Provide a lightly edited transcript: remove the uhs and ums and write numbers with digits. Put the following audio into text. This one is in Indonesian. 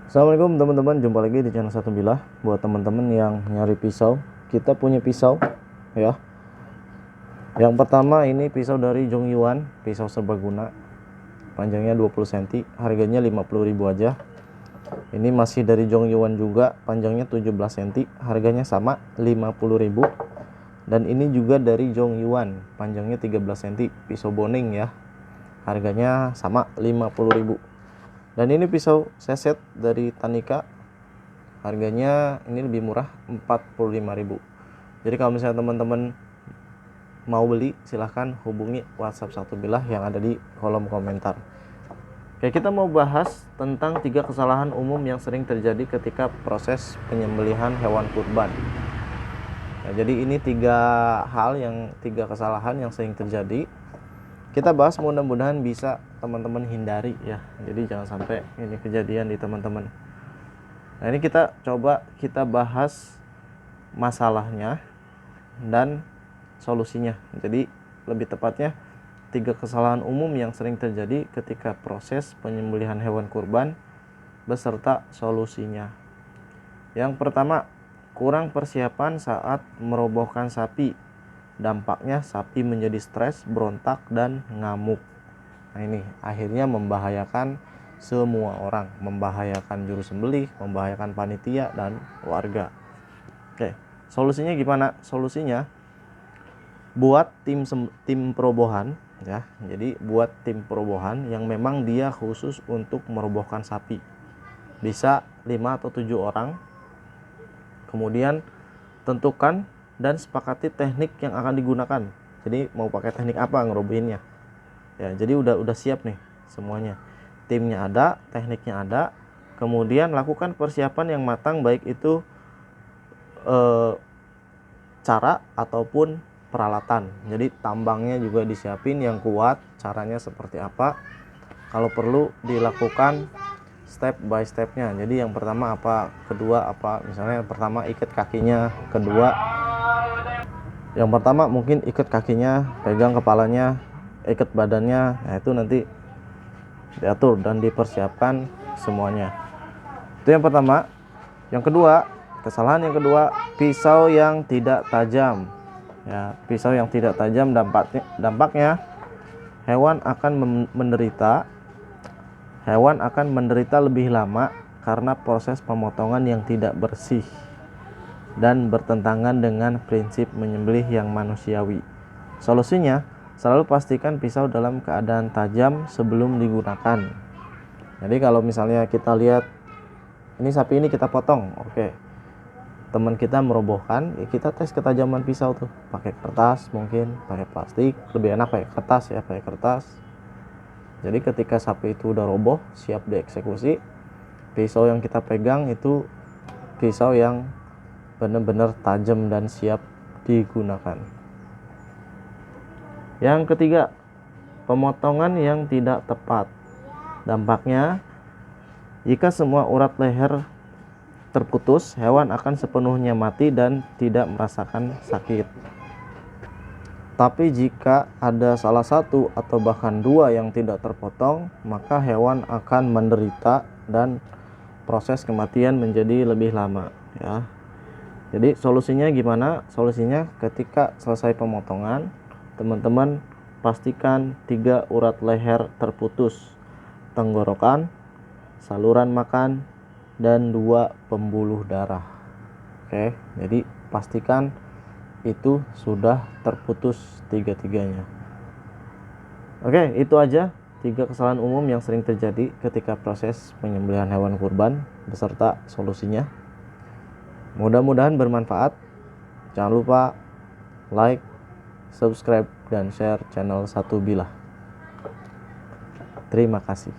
Assalamualaikum teman-teman, jumpa lagi di channel Satu Bilah. Buat teman-teman yang nyari pisau, kita punya pisau ya. Yang pertama ini pisau dari Zhongyuan, pisau serbaguna. Panjangnya 20 cm, harganya 50.000 aja. Ini masih dari Zhongyuan juga, panjangnya 17 cm, harganya sama 50.000. Dan ini juga dari Zhongyuan, panjangnya 13 cm, pisau boning ya. Harganya sama 50.000. Dan ini pisau seset dari Tanika, harganya ini lebih murah 45.000. Jadi kalau misalnya teman-teman mau beli, silahkan hubungi WhatsApp Satu Bilah yang ada di kolom komentar. Oke, kita mau bahas tentang 3 kesalahan umum yang sering terjadi ketika proses penyembelihan hewan kurban. Nah, jadi ini 3 kesalahan yang sering terjadi. Kita bahas, mudah-mudahan bisa teman-teman hindari ya. Jadi jangan sampai ini kejadian di teman-teman. Nah, ini kita bahas masalahnya dan solusinya. Jadi lebih tepatnya 3 kesalahan umum yang sering terjadi ketika proses penyembelihan hewan kurban beserta solusinya. Yang pertama, kurang persiapan saat merobohkan sapi. Dampaknya sapi menjadi stres, berontak, dan ngamuk. Nah, ini akhirnya membahayakan semua orang, membahayakan juru sembelih, membahayakan panitia dan warga. Oke, solusinya gimana? Solusinya buat tim perobohan ya. Jadi buat tim perobohan yang memang dia khusus untuk merobohkan sapi. Bisa 5 atau 7 orang. Kemudian tentukan dan sepakati teknik yang akan digunakan. Jadi mau pakai teknik apa ngerobohinnya ya. Jadi udah siap nih semuanya, timnya ada, tekniknya ada. Kemudian lakukan persiapan yang matang, baik itu cara ataupun peralatan. Jadi tambangnya juga disiapin yang kuat, caranya seperti apa. Kalau perlu dilakukan step by stepnya. Jadi yang pertama apa, kedua apa. Misalnya yang pertama ikat kakinya, kedua yang pertama mungkin ikat kakinya, pegang kepalanya, ikat badannya. Nah, itu nanti diatur dan dipersiapkan semuanya. Itu yang pertama. Yang kedua, kesalahan yang kedua, pisau yang tidak tajam. Ya, pisau yang tidak tajam dampaknya hewan akan menderita lebih lama karena proses pemotongan yang tidak bersih dan bertentangan dengan prinsip menyembelih yang manusiawi. Solusinya, selalu pastikan pisau dalam keadaan tajam sebelum digunakan. Jadi kalau misalnya kita lihat ini sapi ini kita potong, oke. Teman kita merobohkan, ya kita tes ketajaman pisau tuh, pakai kertas, mungkin pakai plastik, lebih enak pakai kertas ya, pakai kertas. Jadi ketika sapi itu udah roboh, siap dieksekusi, pisau yang kita pegang itu pisau yang benar-benar tajam dan siap digunakan. Yang ketiga, pemotongan yang tidak tepat. Dampaknya, jika semua urat leher terputus, hewan akan sepenuhnya mati dan tidak merasakan sakit. Tapi jika ada salah satu atau bahkan 2 yang tidak terpotong, maka hewan akan menderita dan proses kematian menjadi lebih lama ya. Jadi solusinya gimana? Solusinya ketika selesai pemotongan, teman-teman pastikan 3 urat leher terputus, tenggorokan, saluran makan, dan 2 pembuluh darah. Oke, jadi pastikan itu sudah terputus 3-tiganya. Oke, itu aja 3 kesalahan umum yang sering terjadi ketika proses penyembelihan hewan kurban beserta solusinya. Mudah-mudahan bermanfaat. Jangan lupa like, subscribe, dan share channel Satu Bilah. Terima kasih.